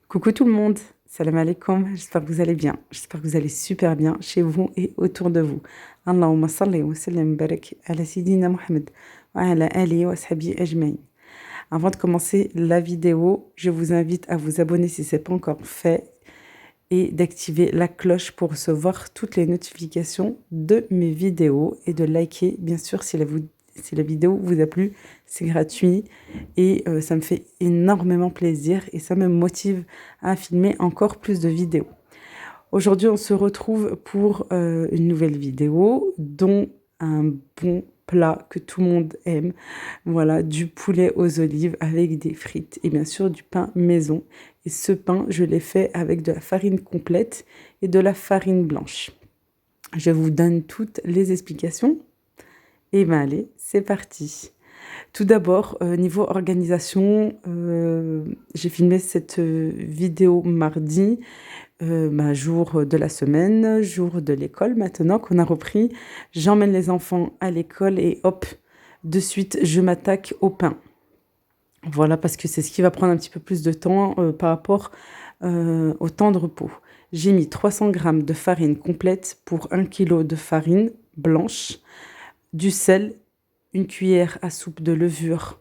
Coucou tout le monde, salam alaikum, j'espère que vous allez bien, j'espère que vous allez super bien chez vous et autour de vous. Allahumma salli wa sallim barak ala Sayyidina Muhammad wa ala alihi wa sahbihi ajma'in. Avant de commencer la vidéo, je vous invite à vous abonner si ce n'est pas encore fait et d'activer la cloche pour recevoir toutes les notifications de mes vidéos et de liker bien sûr si la vidéo vous a plu, c'est gratuit et ça me fait énormément plaisir et ça me motive à filmer encore plus de vidéos. Aujourd'hui, on se retrouve pour une nouvelle vidéo dont un bon plat que tout le monde aime. Voilà, du poulet aux olives avec des frites et bien sûr du pain maison. Et ce pain, je l'ai fait avec de la farine complète et de la farine blanche. Je vous donne toutes les explications. Et bien allez, c'est parti. Tout d'abord, niveau organisation, j'ai filmé cette vidéo mardi, jour de la semaine, jour de l'école. Maintenant qu'on a repris, j'emmène les enfants à l'école et hop, de suite, je m'attaque au pain. Voilà, parce que c'est ce qui va prendre un petit peu plus de temps par rapport au temps de repos. J'ai mis 300 g de farine complète pour 1 kg de farine blanche, du sel, une cuillère à soupe de levure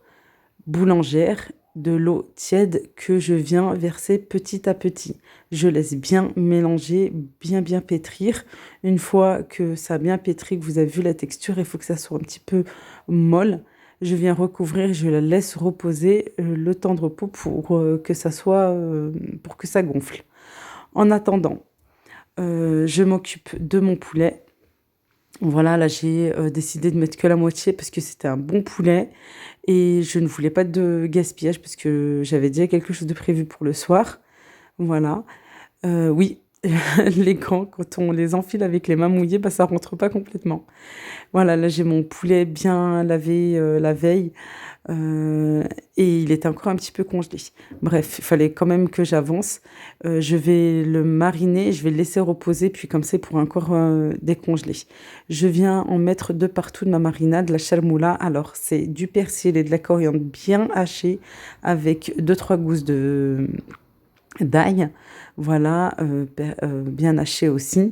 boulangère, de l'eau tiède que je viens verser petit à petit. Je laisse bien mélanger, bien pétrir. Une fois que ça a bien pétri, que vous avez vu la texture, il faut que ça soit un petit peu molle. Je viens recouvrir, je la laisse reposer le temps de repos pour que ça soit, pour que ça gonfle. En attendant, je m'occupe de mon poulet. Voilà, là j'ai décidé de mettre que la moitié parce que c'était un bon poulet et je ne voulais pas de gaspillage parce que j'avais déjà quelque chose de prévu pour le soir. Voilà. Oui, les gants, quand on les enfile avec les mains mouillées, ça rentre pas complètement. Voilà, là j'ai mon poulet bien lavé la veille et il était encore un petit peu congelé. Bref, il fallait quand même que j'avance. Je vais le mariner, je vais le laisser reposer, puis comme ça, il pourra encore décongeler. Je viens en mettre de partout de ma marinade, la charmoula. Alors, c'est du persil et de la coriandre bien hachée avec 2-3 gousses d'ail. Voilà, bien haché aussi.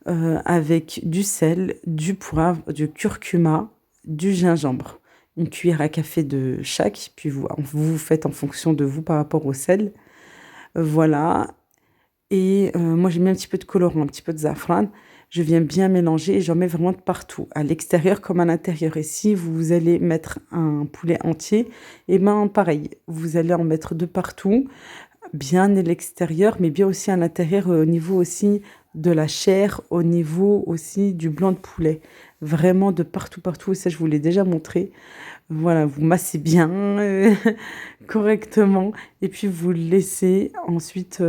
Avec du sel, du poivre, du curcuma, du gingembre. Une cuillère à café de chaque, puis vous faites en fonction de vous par rapport au sel. Voilà. Et moi, j'ai mis un petit peu de colorant, un petit peu de safran. Je viens bien mélanger et j'en mets vraiment de partout, à l'extérieur comme à l'intérieur. Et si vous allez mettre un poulet entier, et ben pareil, vous allez en mettre de partout, bien à l'extérieur, mais bien aussi à l'intérieur, au niveau aussi de la chair, au niveau aussi du blanc de poulet. Vraiment de partout, partout. Et ça, je vous l'ai déjà montré. Voilà, vous massez bien correctement et puis vous le laissez ensuite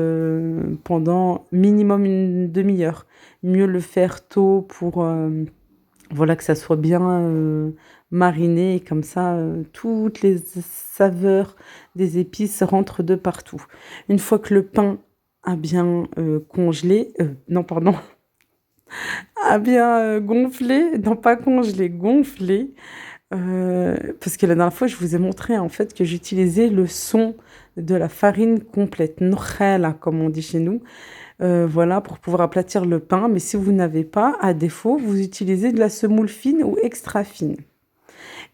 pendant minimum une demi-heure. Mieux le faire tôt pour voilà, que ça soit bien mariné et comme ça toutes les saveurs des épices rentrent de partout. Une fois que le pain a bien congelé, non pardon, a bien gonflé, non pas congelé, gonflé, parce que la dernière fois, je vous ai montré en fait que j'utilisais le son de la farine complète, nokhela comme on dit chez nous, voilà, pour pouvoir aplatir le pain. Mais si vous n'avez pas, à défaut, vous utilisez de la semoule fine ou extra fine.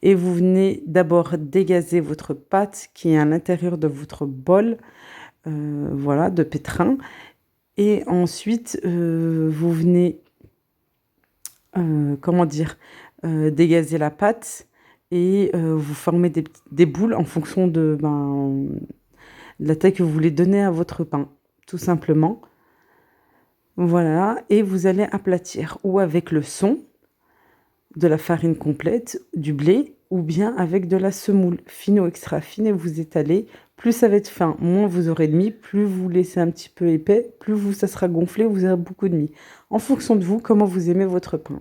Et vous venez d'abord dégazer votre pâte qui est à l'intérieur de votre bol, voilà, de pétrin. Et ensuite, vous venez, comment dire, dégazer la pâte et vous formez des boules en fonction de la taille que vous voulez donner à votre pain, tout simplement. Voilà, et vous allez aplatir ou avec le son de la farine complète, du blé, ou bien avec de la semoule fine ou extra fine et vous étalez. Plus ça va être fin, moins vous aurez de mie. Plus vous laissez un petit peu épais, ça sera gonflé, vous aurez beaucoup de mie. En fonction de vous, comment vous aimez votre pain.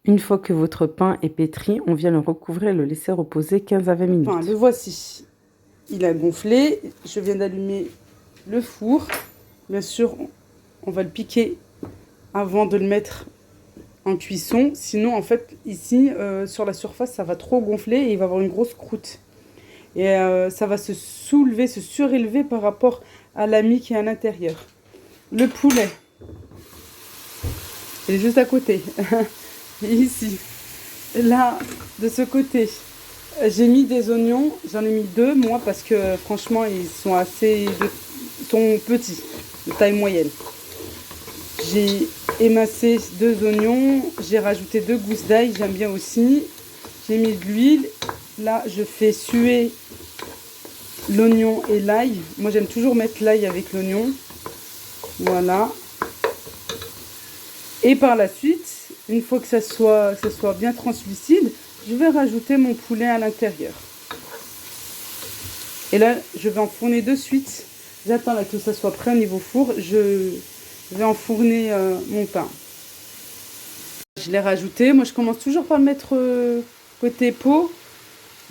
Une fois que votre pain est pétri, on vient le recouvrir et le laisser reposer 15 à 20 minutes. Enfin, le voici. Il a gonflé. Je viens d'allumer le four. Bien sûr, on va le piquer avant de le mettre en cuisson. Sinon, en fait, ici, sur la surface, ça va trop gonfler et il va avoir une grosse croûte. Et ça va se soulever, se surélever par rapport à l'ami qui est à l'intérieur. Le poulet, il est juste à côté, ici. Là, de ce côté, j'ai mis des oignons, j'en ai mis 2 moi parce que franchement ils sont ils sont petits, de taille moyenne. J'ai émincé 2 oignons, j'ai rajouté 2 gousses d'ail, j'aime bien aussi. J'ai mis de l'huile, là je fais suer l'oignon et l'ail. Moi j'aime toujours mettre l'ail avec l'oignon, voilà. Et par la suite, une fois que ça soit bien translucide, je vais rajouter mon poulet à l'intérieur. Et là, je vais enfourner de suite. J'attends là que ça soit prêt au niveau four. Je vais enfourner mon pain. Je l'ai rajouté. Moi, je commence toujours par le mettre côté pot.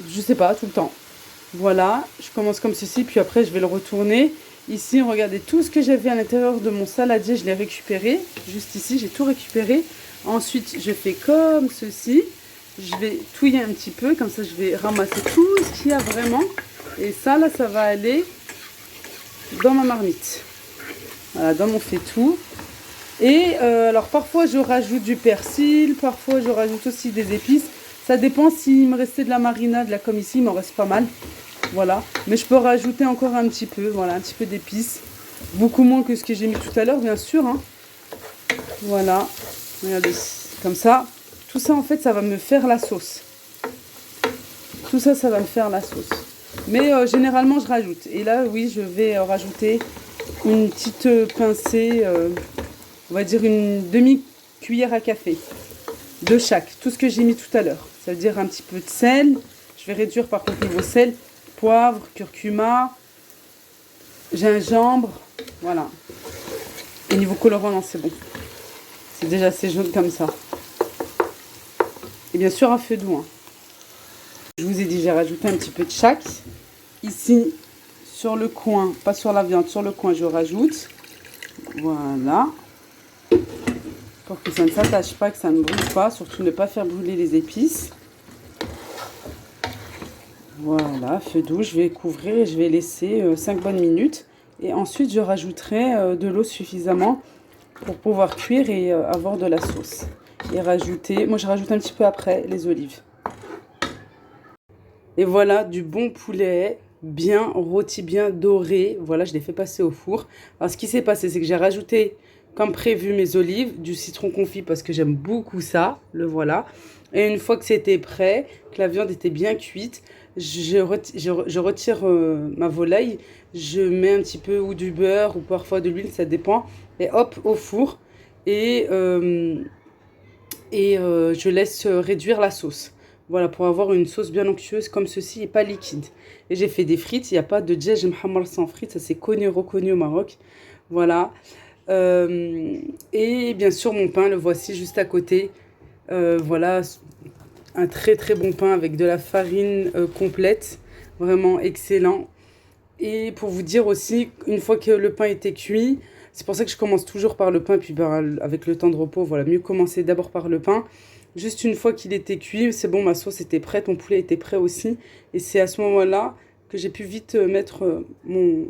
Je sais pas, tout le temps. Voilà, je commence comme ceci, puis après, je vais le retourner. Ici, regardez, tout ce que j'avais à l'intérieur de mon saladier, je l'ai récupéré. Juste ici, j'ai tout récupéré. Ensuite, je fais comme ceci. Je vais touiller un petit peu, comme ça je vais ramasser tout ce qu'il y a vraiment. Et ça, là, ça va aller dans ma marmite. Voilà, dans mon faitout. Et alors, parfois, je rajoute du persil, parfois, je rajoute aussi des épices. Ça dépend s'il me restait de la marinade, là, comme ici, il m'en reste pas mal. Voilà, mais je peux rajouter encore un petit peu, voilà, un petit peu d'épices. Beaucoup moins que ce que j'ai mis tout à l'heure, bien sûr. Hein. Voilà, regardez, comme ça. Tout ça, en fait, ça va me faire la sauce. Tout ça, ça va me faire la sauce. Mais généralement, je rajoute. Et là, oui, je vais rajouter une petite pincée, on va dire une demi-cuillère à café. De chaque, tout ce que j'ai mis tout à l'heure. Ça veut dire un petit peu de sel. Je vais réduire par contre niveau sel. Poivre, curcuma, gingembre. Voilà. Et niveau colorant, non, c'est bon. C'est déjà assez jaune comme ça. Et bien sûr, à feu doux. Hein. Je vous ai dit, j'ai rajouté un petit peu de chaque. Ici, sur le coin, pas sur la viande, sur le coin, je rajoute. Voilà. Pour que ça ne s'attache pas, que ça ne brûle pas. Surtout ne pas faire brûler les épices. Voilà, feu doux, je vais couvrir et je vais laisser 5 bonnes minutes. Et ensuite, je rajouterai de l'eau suffisamment pour pouvoir cuire et avoir de la sauce. Et rajouter, moi je rajoute un petit peu après les olives. Et voilà, du bon poulet, bien rôti, bien doré. Voilà, je l'ai fait passer au four. Alors ce qui s'est passé, c'est que j'ai rajouté, comme prévu, mes olives, du citron confit parce que j'aime beaucoup ça, le voilà. Et une fois que c'était prêt, que la viande était bien cuite, je retire ma volaille, je mets un petit peu ou du beurre ou parfois de l'huile, ça dépend, et hop, au four. Et, je laisse réduire la sauce. Voilà, pour avoir une sauce bien onctueuse comme ceci et pas liquide. Et j'ai fait des frites, il n'y a pas de djej mhamar sans frites, ça c'est connu, reconnu au Maroc. Voilà. Et bien sûr, mon pain, le voici juste à côté. Voilà, un très très bon pain avec de la farine complète, vraiment excellent. Et pour vous dire aussi, une fois que le pain était cuit, c'est pour ça que je commence toujours par le pain, puis ben, avec le temps de repos, voilà, mieux commencer d'abord par le pain. Juste une fois qu'il était cuit, c'est bon, ma sauce était prête, mon poulet était prêt aussi. Et c'est à ce moment-là que j'ai pu vite mettre mon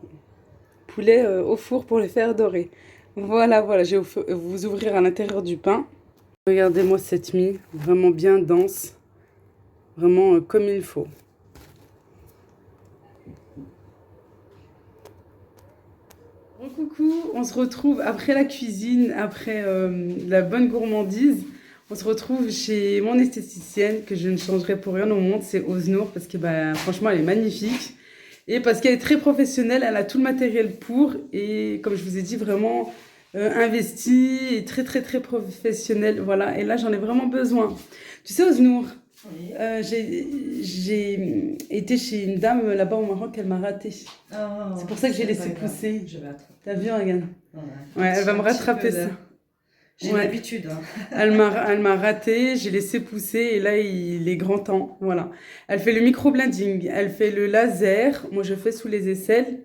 poulet au four pour le faire dorer. Voilà, voilà, je vais vous ouvrir à l'intérieur du pain. Regardez-moi cette mie, vraiment bien dense, vraiment comme il faut. Coucou, on se retrouve après la cuisine, après la bonne gourmandise. On se retrouve chez mon esthéticienne que je ne changerai pour rien au monde, c'est Osnour, parce que bah, franchement elle est magnifique. Et parce qu'elle est très professionnelle, elle a tout le matériel pour. Et comme je vous ai dit, vraiment investie et très très très professionnelle. Voilà, et là j'en ai vraiment besoin. Tu sais Osnour, Oui. j'ai été chez une dame là-bas au Maroc, elle m'a ratée. Oh, C'est pour ça que j'ai c'est laissé pas grave. pousser. Je vais attraper. T'as vu, regarde. Ouais, Ouais, elle va me un petit rattraper peu ça. là. J'ai Ouais. l'habitude. Hein. Elle m'a raté, j'ai laissé pousser et là il est grand temps. Voilà. Elle fait le microblending, elle fait le laser. Moi je fais sous les aisselles.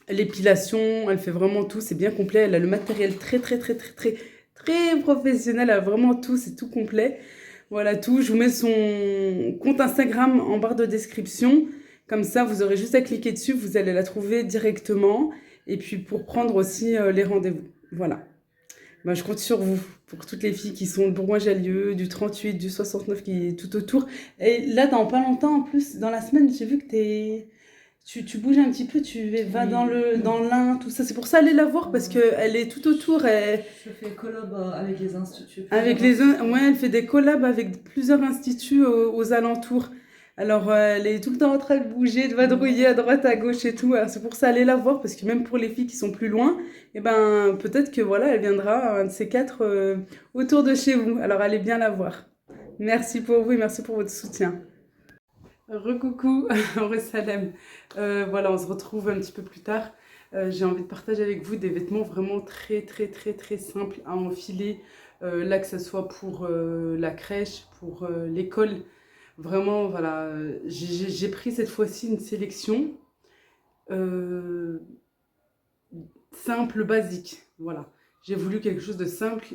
L'épilation, elle fait vraiment tout, c'est bien complet. Elle a le matériel très très très très très très professionnel. Elle a vraiment tout, c'est tout complet. Voilà tout. Je vous mets son compte Instagram en barre de description. Comme ça, vous aurez juste à cliquer dessus, vous allez la trouver directement. Et puis pour prendre aussi les rendez-vous. Voilà. Ben, je compte sur vous, pour toutes les filles qui sont de Bourgoin-Jallieu, du 38, du 69, qui est tout autour. Et là, dans pas longtemps, en plus, dans la semaine, j'ai vu que tu bouges un petit peu, vas dans l'Ain, tout ça. C'est pour ça, allez la voir, parce qu'elle est tout autour. Je fais collab avec les instituts. Ouais, elle fait des collabs avec plusieurs instituts aux alentours. Alors, elle est tout le temps en train de bouger, de vadrouiller à droite, à gauche et tout. Alors, c'est pour ça, allez la voir, parce que même pour les filles qui sont plus loin, eh ben, peut-être que voilà, elle viendra, un de ces quatre, autour de chez vous. Alors, allez bien la voir. Merci pour vous et merci pour votre soutien. Recoucou, Salem. Voilà, on se retrouve un petit peu plus tard. J'ai envie de partager avec vous des vêtements vraiment très, très, très, très simples à enfiler. Là, que ce soit pour la crèche, pour l'école. Vraiment, voilà, j'ai pris cette fois-ci une sélection simple, basique. Voilà, j'ai voulu quelque chose de simple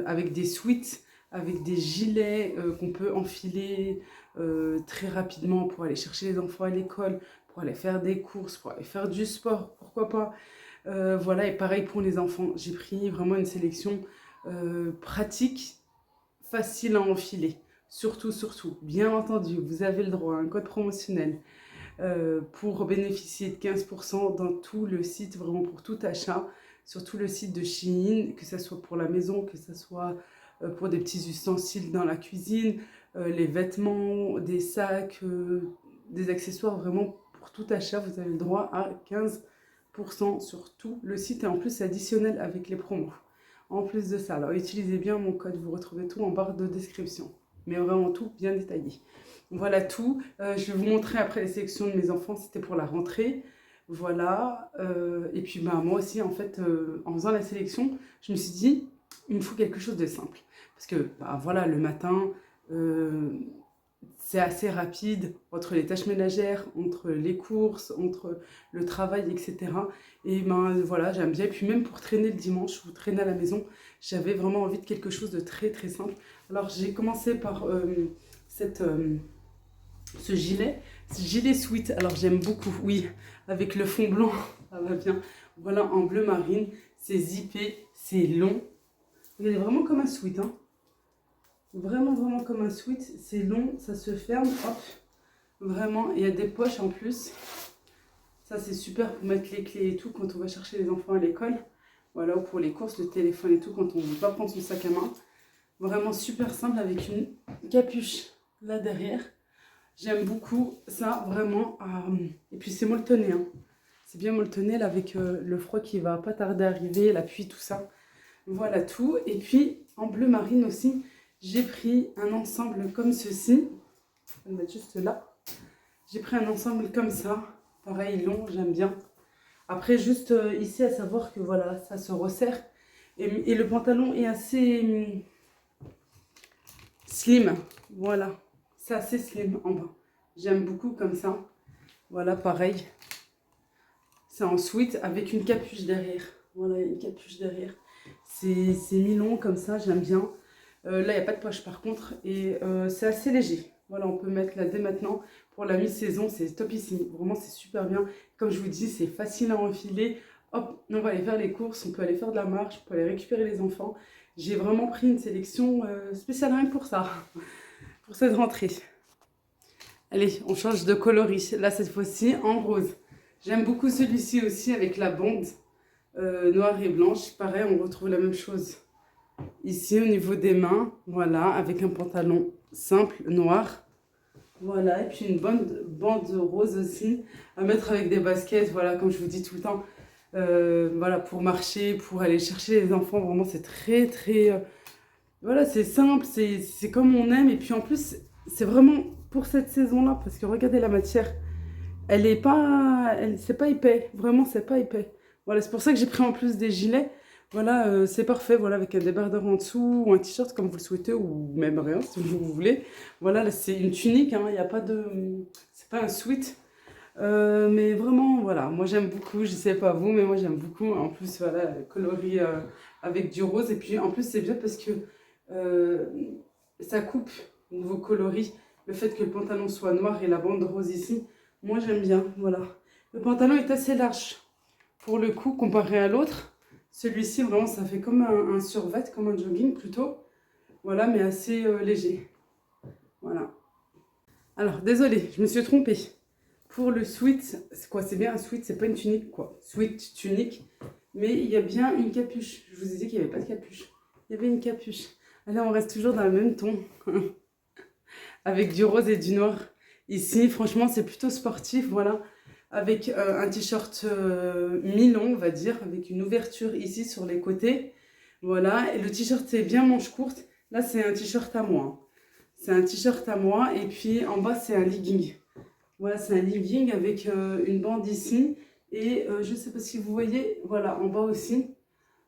avec des sweats, avec des gilets qu'on peut enfiler très rapidement pour aller chercher les enfants à l'école, pour aller faire des courses, pour aller faire du sport, pourquoi pas. Voilà, et pareil pour les enfants. J'ai pris vraiment une sélection pratique, facile à enfiler. Surtout, bien entendu, vous avez le droit à un code promotionnel pour bénéficier de 15% dans tout le site, vraiment pour tout achat, sur tout le site de Shein, que ce soit pour la maison, que ce soit pour des petits ustensiles dans la cuisine, les vêtements, des sacs, des accessoires, vraiment pour tout achat, vous avez le droit à 15% sur tout le site et en plus c'est additionnel avec les promos. En plus de ça, alors utilisez bien mon code, vous retrouvez tout en barre de description, mais vraiment tout bien détaillé. Voilà tout. Je vais vous montrer après les sélections de mes enfants, c'était pour la rentrée. Voilà. Et puis bah, moi aussi, en fait, en faisant la sélection, je me suis dit, il me faut quelque chose de simple. Parce que bah, voilà, le matin, c'est assez rapide entre les tâches ménagères, entre les courses, entre le travail, etc. Et ben voilà, j'aime bien. Et puis même pour traîner le dimanche ou traîner à la maison, j'avais vraiment envie de quelque chose de très très simple. Alors j'ai commencé par ce gilet sweat. Alors j'aime beaucoup, oui, avec le fond blanc, ça va bien. Voilà, en bleu marine, c'est zippé, c'est long. Il est vraiment comme un sweat, hein. Vraiment comme un sweat, c'est long, ça se ferme, hop, vraiment, il y a des poches en plus. Ça c'est super pour mettre les clés et tout quand on va chercher les enfants à l'école. Voilà, ou pour les courses, le téléphone et tout, quand on ne veut pas prendre son sac à main. Vraiment super simple avec une capuche là derrière. J'aime beaucoup ça, vraiment. Et puis c'est molletonné, hein. C'est bien molletonné là, avec le froid qui va pas tarder à arriver, la pluie, tout ça. Voilà tout. Et puis en bleu marine aussi, j'ai pris un ensemble comme ceci. Je vais le mettre juste là. J'ai pris un ensemble comme ça. Pareil, long, j'aime bien. Après, juste ici, à savoir que voilà, ça se resserre. Et le pantalon est assez slim. Voilà. C'est assez slim en bas. J'aime beaucoup comme ça. Voilà, pareil. C'est en sweat avec une capuche derrière. Voilà, une capuche derrière. C'est mi-long comme ça, j'aime bien. Là, il n'y a pas de poche par contre. Et c'est assez léger. Voilà, on peut mettre là dès maintenant. Pour la mi-saison, c'est topissime. Vraiment, c'est super bien. Comme je vous dis, c'est facile à enfiler. Hop, on va aller faire les courses. On peut aller faire de la marche. On peut aller récupérer les enfants. J'ai vraiment pris une sélection spéciale rien que pour ça. Pour cette rentrée. Allez, on change de coloris. Là, cette fois-ci, en rose. J'aime beaucoup celui-ci aussi avec la bande noire et blanche. Pareil, on retrouve la même chose ici au niveau des mains. Voilà, avec un pantalon simple, noir. Voilà, et puis une bande rose aussi à mettre avec des baskets. Voilà, comme je vous dis tout le temps. Voilà, pour marcher, pour aller chercher les enfants. Vraiment, c'est très, très... voilà, c'est simple, c'est comme on aime. Et puis en plus, c'est vraiment pour cette saison-là. Parce que regardez la matière. Elle est pas... c'est pas épais. Vraiment, c'est pas épais. Voilà, c'est pour ça que j'ai pris en plus des gilets. Voilà, c'est parfait. Voilà, avec un débardeur en dessous ou un t-shirt comme vous le souhaitez. Ou même rien, si vous voulez. Voilà, là, c'est une tunique. Hein, y a pas de... c'est pas un sweat. Mais vraiment, voilà. Moi, j'aime beaucoup. Je sais pas vous, mais moi, j'aime beaucoup. En plus, voilà, coloris avec du rose. Et puis, en plus, c'est bien parce que... ça coupe niveau coloris, le fait que le pantalon soit noir et la bande rose ici, Moi, j'aime bien, voilà. Le pantalon est assez large pour le coup, comparé à l'autre. Celui-ci, vraiment, ça fait comme un survêt, comme un jogging plutôt. Voilà, mais assez léger. Voilà. Alors, désolée, je me suis trompée. Pour le sweat, c'est quoi? C'est bien un sweat, c'est pas une tunique, quoi. Sweat, tunique. Mais il y a bien une capuche. Je vous ai dit qu'il n'y avait pas de capuche. Il y avait une capuche. Là, on reste toujours dans le même ton. Avec du rose et du noir. Ici, franchement, c'est plutôt sportif, voilà. Avec un t-shirt mi-long, on va dire, avec une ouverture ici sur les côtés. Voilà, et le t-shirt, c'est bien manche courte. Là, c'est un t-shirt à moi. C'est un t-shirt à moi, et puis en bas, c'est un legging. Voilà, c'est un legging avec une bande ici. Et je ne sais pas si vous voyez, voilà, en bas aussi.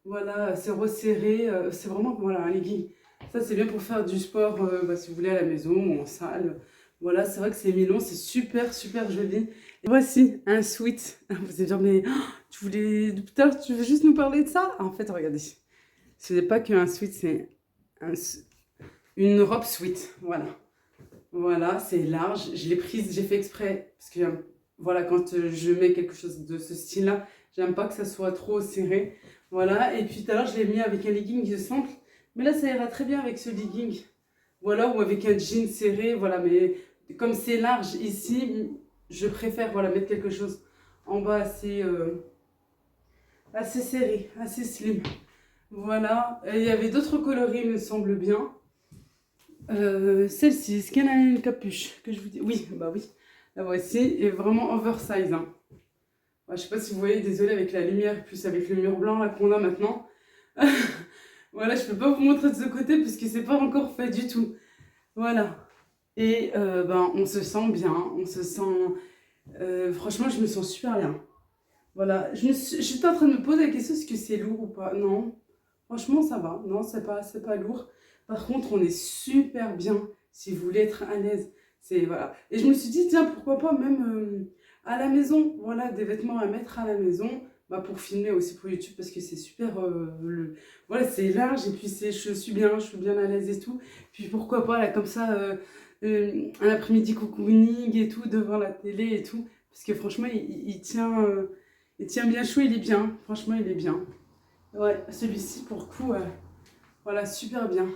Voilà, c'est resserré. C'est vraiment, voilà, un legging. Ça, c'est bien pour faire du sport, si vous voulez, à la maison ou en salle. Voilà, c'est vrai que c'est mi-long, c'est super, super joli. Et voici un sweat. Vous allez dire, mais tu voulais, depuis tout à l'heure, tu veux juste nous parler de ça? En fait, regardez. Ce n'est pas qu'un sweat, c'est une robe sweat. Voilà. Voilà, c'est large. Je l'ai prise, j'ai fait exprès. Parce que, voilà, quand je mets quelque chose de ce style-là, j'aime pas que ça soit trop serré. Voilà, et puis tout à l'heure, je l'ai mis avec un legging simple. Mais là, ça ira très bien avec ce legging. Voilà, ou avec un jean serré. Voilà, mais comme c'est large ici, je préfère, voilà, mettre quelque chose en bas assez serré, assez slim. Voilà, et il y avait d'autres coloris, il me semble bien. Celle-ci, est-ce qu'elle a une capuche que je vous dis? Oui, bah oui. La voici, est vraiment oversize. Hein. Ouais, je sais pas si vous voyez, désolé avec la lumière, plus avec le mur blanc là qu'on a maintenant. Voilà, je peux pas vous montrer de ce côté puisque c'est pas encore fait du tout. Voilà. Et on se sent bien, on se sent... franchement, je me sens super bien. Voilà, j'étais en train de me poser la question, est-ce que c'est lourd ou pas? Non, franchement, ça va. Non, c'est pas lourd. Par contre, on est super bien si vous voulez être à l'aise. C'est, voilà. Et je me suis dit, tiens, pourquoi pas même à la maison. Voilà, des vêtements à mettre à la maison. Bah, pour filmer aussi pour YouTube parce que c'est super... voilà, c'est large et puis je suis bien à l'aise et tout. Puis pourquoi pas, là, comme ça, un après-midi cocooning et tout, devant la télé et tout. Parce que franchement, il tient... il tient bien chaud, il est bien. Franchement, il est bien. Ouais, celui-ci, pour le coup, voilà, super bien.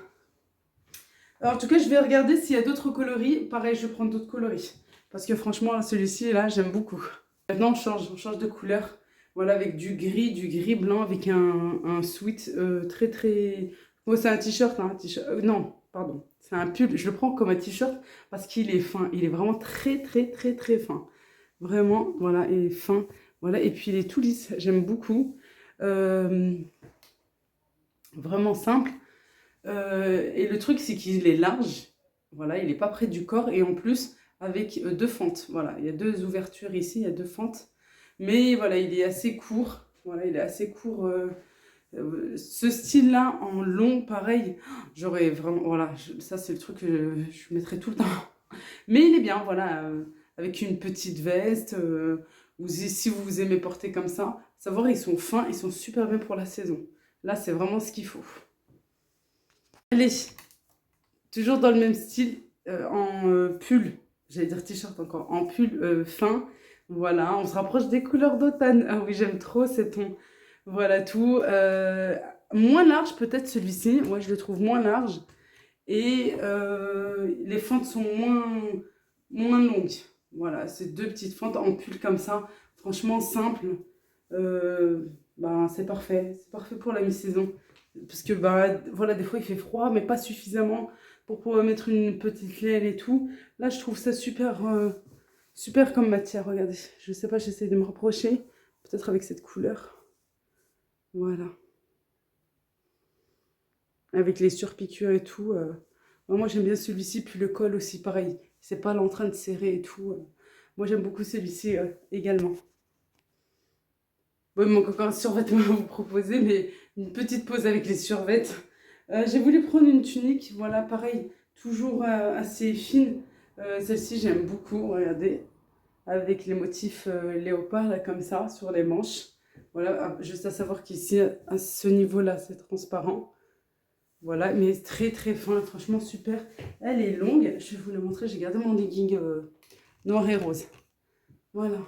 Alors, en tout cas, je vais regarder s'il y a d'autres coloris. Pareil, je vais prendre d'autres coloris. Parce que franchement, là, celui-ci, là, j'aime beaucoup. Maintenant, on change de couleur. Voilà, avec du gris blanc, avec un sweat très, très... Bon, c'est un t-shirt, hein, non, pardon. C'est un pull. Je le prends comme un t-shirt parce qu'il est fin. Il est vraiment très, très, très, très fin. Vraiment, voilà, il est fin. Voilà, et puis il est tout lisse. J'aime beaucoup. Euh, Vraiment simple. Et le truc, c'est qu'il est large. Voilà, il n'est pas près du corps. Et en plus, avec deux fentes. Voilà, il y a deux ouvertures ici, il y a deux fentes. Mais voilà, il est assez court. Voilà, il est assez court. Ce style-là, en long, pareil, j'aurais vraiment... Voilà, ça, c'est le truc que je mettrais tout le temps. Mais il est bien, voilà, avec une petite veste. Ou si vous aimez porter comme ça, savoir, ils sont fins, ils sont super bien pour la saison. Là, c'est vraiment ce qu'il faut. Allez, toujours dans le même style, en pull, j'allais dire t-shirt encore, en pull fin. Voilà, on se rapproche des couleurs d'automne. Ah oui, j'aime trop ces tons. Voilà tout. Moins large peut-être celui-ci. Moi, je le trouve moins large. Et les fentes sont moins longues. Voilà, c'est deux petites fentes en pull comme ça. Franchement, simple. C'est parfait. C'est parfait pour la mi-saison. Parce que voilà, des fois il fait froid, mais pas suffisamment pour pouvoir mettre une petite laine et tout. Là, je trouve ça super, super comme matière. Regardez, je sais pas, j'essaie de me rapprocher. Peut-être avec cette couleur. Voilà. Avec les surpiqûres et tout. Moi, j'aime bien celui-ci, puis le col aussi, pareil. C'est pas là en train de serrer et tout. Moi, j'aime beaucoup celui-ci également. Bon, il manque encore un survêtement à vous proposer, mais une petite pause avec les survêtements. J'ai voulu prendre une tunique, voilà, pareil, toujours assez fine. Celle-ci, j'aime beaucoup, regardez, avec les motifs léopard, là, comme ça, sur les manches. Voilà, juste à savoir qu'ici, à ce niveau-là, c'est transparent. Voilà, mais très très fin, franchement super. Elle est longue, je vais vous la montrer, j'ai gardé mon legging noir et rose. Voilà.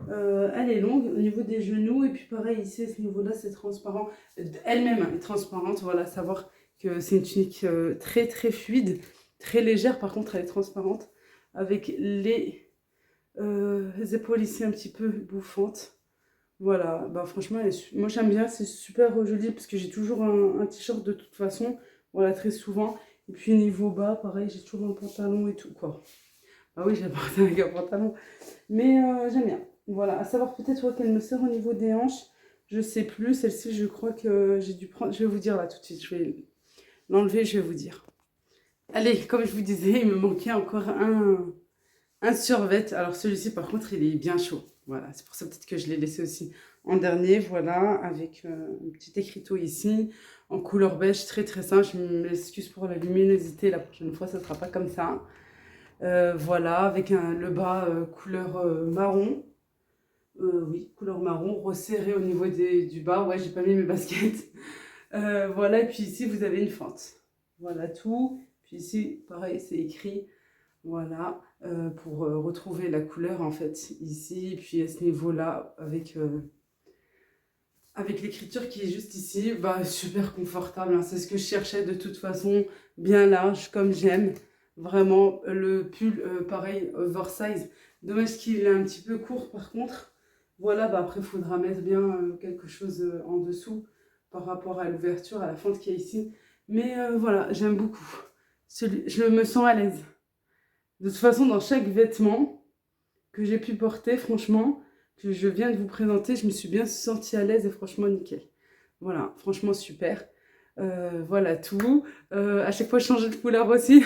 Elle est longue au niveau des genoux. Et puis pareil, ici, à ce niveau-là, c'est transparent. Elle-même est transparente. Voilà, savoir que c'est une tunique très très fluide, très légère. Par contre, elle est transparente. Avec les épaules ici un petit peu bouffantes. Voilà, bah franchement, moi j'aime bien, c'est super joli parce que j'ai toujours un t-shirt de toute façon, voilà, très souvent. Et puis niveau bas, pareil, j'ai toujours un pantalon et tout, quoi. Ah oui, j'ai porté avec un pantalon, mais j'aime bien. Voilà, à savoir peut-être ouais, qu'elle me sert au niveau des hanches, je sais plus, celle-ci, je crois que j'ai dû prendre, je vais vous dire là tout de suite, je vais l'enlever, je vais vous dire. Allez, comme je vous disais, il me manquait encore un survêt. Alors celui-ci, par contre, il est bien chaud. Voilà, c'est pour ça peut-être que je l'ai laissé aussi en dernier. Voilà, avec un petit écriteau ici, en couleur beige, très très simple. Je m'excuse pour la luminosité, la prochaine fois, ça ne sera pas comme ça. Voilà, avec le bas couleur marron. Oui, couleur marron, resserré au niveau du bas. Ouais, j'ai pas mis mes baskets. Voilà, et puis ici, vous avez une fente. Voilà tout. Puis ici, pareil, c'est écrit. Voilà, pour retrouver la couleur en fait ici, puis à ce niveau-là, avec l'écriture qui est juste ici, bah super confortable, hein. C'est ce que je cherchais de toute façon, bien large comme j'aime. Vraiment, le pull, pareil, oversize. Dommage qu'il est un petit peu court par contre. Voilà, bah après, il faudra mettre bien quelque chose en dessous par rapport à l'ouverture, à la fente qu'il y a ici. Mais voilà, j'aime beaucoup. Je me sens à l'aise. De toute façon, dans chaque vêtement que j'ai pu porter, franchement, que je viens de vous présenter, je me suis bien sentie à l'aise et franchement nickel. Voilà, franchement super. Voilà tout. À chaque fois, je changeais de couleur aussi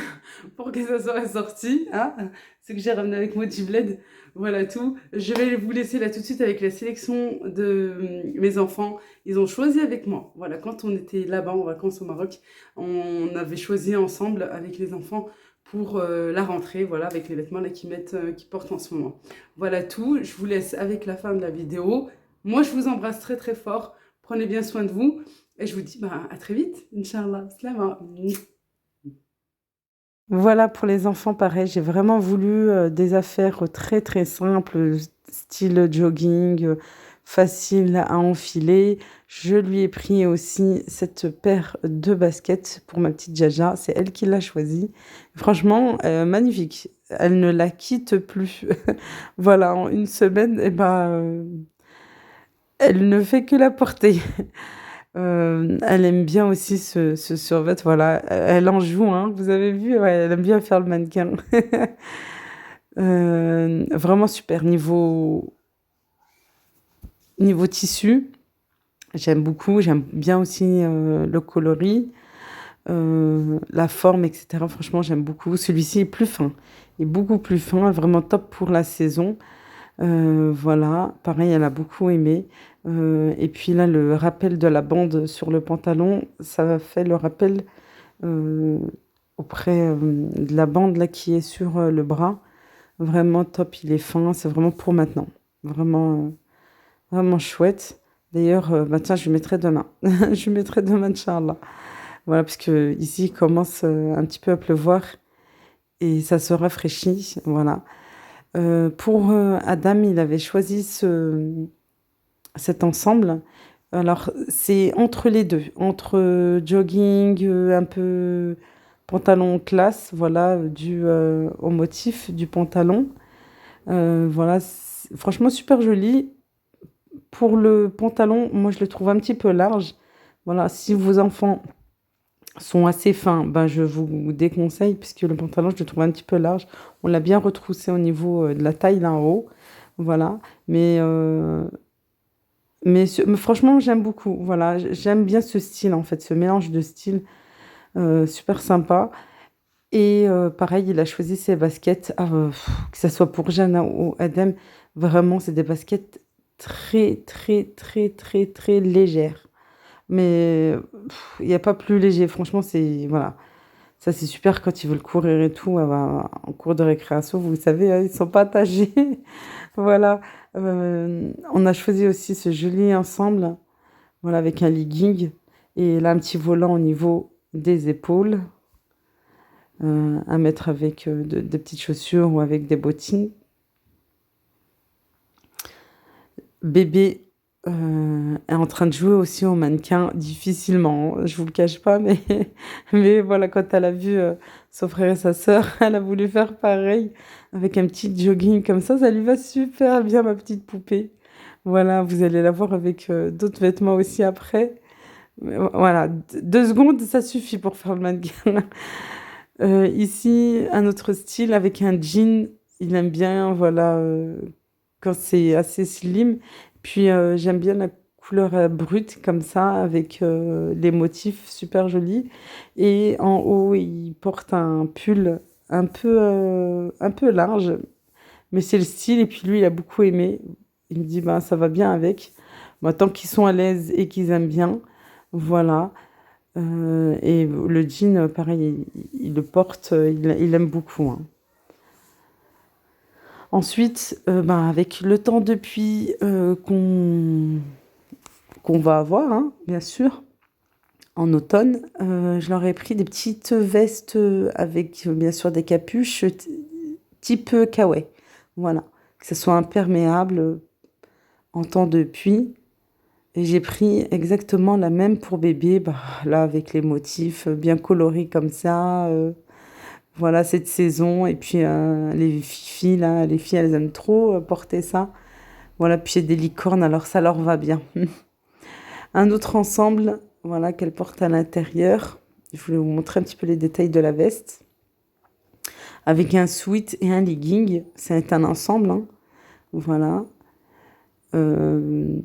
pour que ça soit ressorti. Hein, c'est que j'ai ramené avec moi du bled. Voilà tout. Je vais vous laisser là tout de suite avec la sélection de mes enfants. Ils ont choisi avec moi. Voilà, quand on était là-bas en vacances au Maroc, on avait choisi ensemble avec les enfants pour la rentrée, voilà, avec les vêtements là qu'ils mettent, qu'ils portent en ce moment. Voilà tout. Je vous laisse avec la fin de la vidéo. Moi, je vous embrasse très très fort. Prenez bien soin de vous. Et je vous dis bah, à très vite, Inch'Allah. Slama. Voilà pour les enfants, pareil, j'ai vraiment voulu des affaires très très simples, style jogging, facile à enfiler. Je lui ai pris aussi cette paire de baskets pour ma petite Jaja, c'est elle qui l'a choisie. Franchement, magnifique, elle ne la quitte plus. Voilà, en une semaine, eh ben, elle ne fait que la porter. Elle aime bien aussi ce survêt, voilà. Elle en joue, hein. Vous avez vu, ouais, elle aime bien faire le mannequin. Vraiment super. Niveau tissu, j'aime beaucoup. J'aime bien aussi le coloris, la forme, etc. Franchement, j'aime beaucoup. Celui-ci est plus fin. Il est beaucoup plus fin, vraiment top pour la saison. Voilà, pareil, elle a beaucoup aimé. Et puis là, le rappel de la bande sur le pantalon, ça fait le rappel euh, auprès de la bande là qui est sur le bras. Vraiment top, il est fin, c'est vraiment pour maintenant. Vraiment, vraiment chouette. D'ailleurs, bah tiens, je le mettrai demain. Je le mettrai demain, Inch'Allah. Voilà, parce que ici, il commence un petit peu à pleuvoir et ça se rafraîchit. Voilà. Pour Adam, il avait choisi cet ensemble. Alors, c'est entre les deux, entre jogging, un peu pantalon classe, voilà, dû au motif du pantalon. Voilà, franchement super joli. Pour le pantalon, moi je le trouve un petit peu large. Voilà, si vos enfants sont assez fins, ben je vous déconseille puisque le pantalon je le trouve un petit peu large. On l'a bien retroussé au niveau de la taille là en haut. Voilà, mais mais franchement, j'aime beaucoup. Voilà, j'aime bien ce style, en fait, ce mélange de styles super sympa. Et pareil, il a choisi ses baskets, que ce soit pour Jana ou Adem, vraiment, c'est des baskets très, très, très, très, très légères. Mais il n'y a pas plus léger. Franchement, c'est voilà. Ça, c'est super quand ils veulent courir et tout. En cours de récréation, vous savez, hein, ils sont pas attachés. Voilà. On a choisi aussi ce joli ensemble, voilà, avec un legging et là un petit volant au niveau des épaules, à mettre avec de petites chaussures ou avec des bottines. bébé est en train de jouer aussi au mannequin, difficilement, hein, je vous le cache pas, mais, mais voilà, quand elle a vu son frère et sa sœur, elle a voulu faire pareil, avec un petit jogging comme ça lui va super bien, ma petite poupée. Voilà, vous allez la voir avec d'autres vêtements aussi après. Mais voilà, 2 secondes, ça suffit pour faire le mannequin. Ici, un autre style avec un jean, il aime bien, voilà, quand c'est assez slim. Puis j'aime bien la couleur brute comme ça, avec les motifs super jolis. Et en haut, il porte un pull un peu large, mais c'est le style. Et puis lui, il a beaucoup aimé. Il me dit, bah, ça va bien avec. Bah, tant qu'ils sont à l'aise et qu'ils aiment bien, voilà. Et le jean, pareil, il le porte, il aime beaucoup, hein. Ensuite, ben, avec le temps de pluie qu'on va avoir, hein, bien sûr, en automne, je leur ai pris des petites vestes avec, bien sûr, des capuches type kawaii. Voilà, que ce soit imperméable en temps de pluie. Et j'ai pris exactement la même pour bébé, bah, là, avec les motifs bien colorés comme ça. Voilà, cette saison. Et puis, les filles, là, les filles, elles aiment trop porter ça. Voilà, puis il y a des licornes, alors ça leur va bien. Un autre ensemble, voilà, qu'elle porte à l'intérieur. Je voulais vous montrer un petit peu les détails de la veste. Avec un sweat et un legging. C'est un ensemble, hein. Voilà. Euh,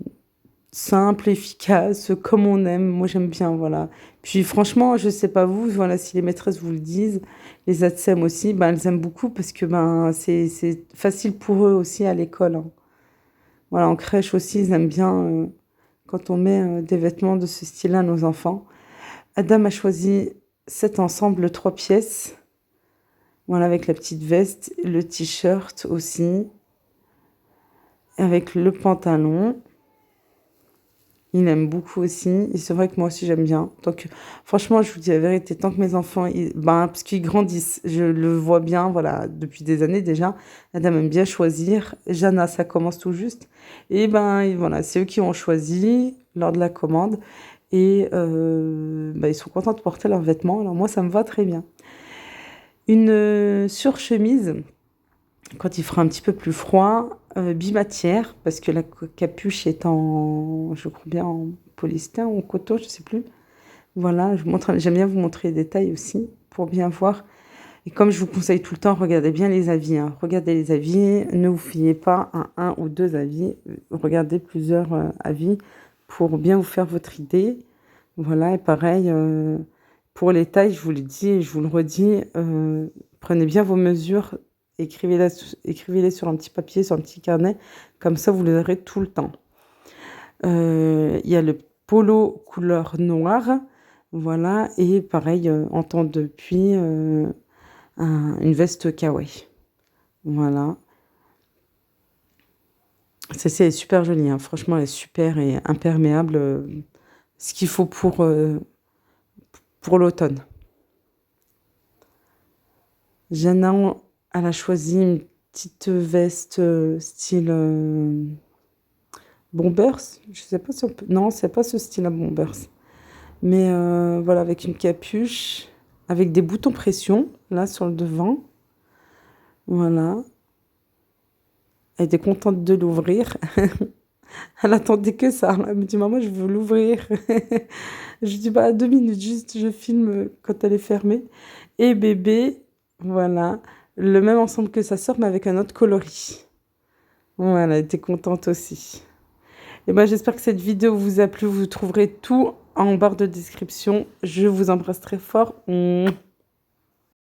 Simple, efficace, comme on aime. Moi, j'aime bien, voilà. Puis franchement, je sais pas vous, voilà, si les maîtresses vous le disent, les ATSEM aussi, ben, elles aiment beaucoup parce que ben, c'est facile pour eux aussi à l'école, hein. Voilà, en crèche aussi, ils aiment bien quand on met des vêtements de ce style-là à nos enfants. Adam a choisi cet ensemble 3 pièces, voilà, avec la petite veste, le t-shirt aussi, avec le pantalon. Il aime beaucoup aussi. Et c'est vrai que moi aussi, j'aime bien. Donc, franchement, je vous dis la vérité, tant que mes enfants, ben, parce qu'ils grandissent, je le vois bien, voilà, depuis des années déjà. Adam aime bien choisir. Jana, ça commence tout juste. Et ben, voilà, c'est eux qui ont choisi lors de la commande. Et ben, ils sont contents de porter leurs vêtements. Alors, moi, ça me va très bien. Une surchemise, quand il fera un petit peu plus froid, bimatière, parce que la capuche est en, je crois bien, en polystyrène ou en coton, je sais plus. Voilà, j'aime bien vous montrer les détails aussi, pour bien voir. Et comme je vous conseille tout le temps, regardez bien les avis, hein. Regardez les avis, ne vous fiez pas à un ou deux avis, regardez plusieurs avis pour bien vous faire votre idée. Voilà, et pareil, pour les tailles, je vous le dis et je vous le redis, prenez bien vos mesures, écrivez-les sur un petit papier, sur un petit carnet, comme ça vous les aurez tout le temps. Il y a le polo couleur noire, voilà, et pareil, en temps de pluie, une veste kawaii. Voilà. Celle-ci, elle est super jolie, hein. Franchement, elle est super et imperméable, ce qu'il faut pour l'automne. Jana, elle a choisi une petite veste style bombers. Je sais pas si on peut... Non, c'est pas ce style à bombers. Mais voilà, avec une capuche, avec des boutons pression, là, sur le devant. Voilà. Elle était contente de l'ouvrir. Elle attendait que ça. Elle me dit, maman, je veux l'ouvrir. Je dis, bah, 2 minutes, juste, je filme quand elle est fermée. Et bébé, voilà, le même ensemble que sa sœur, mais avec un autre coloris. Voilà, elle était contente aussi. Et ben, j'espère que cette vidéo vous a plu. Vous trouverez tout en barre de description. Je vous embrasse très fort.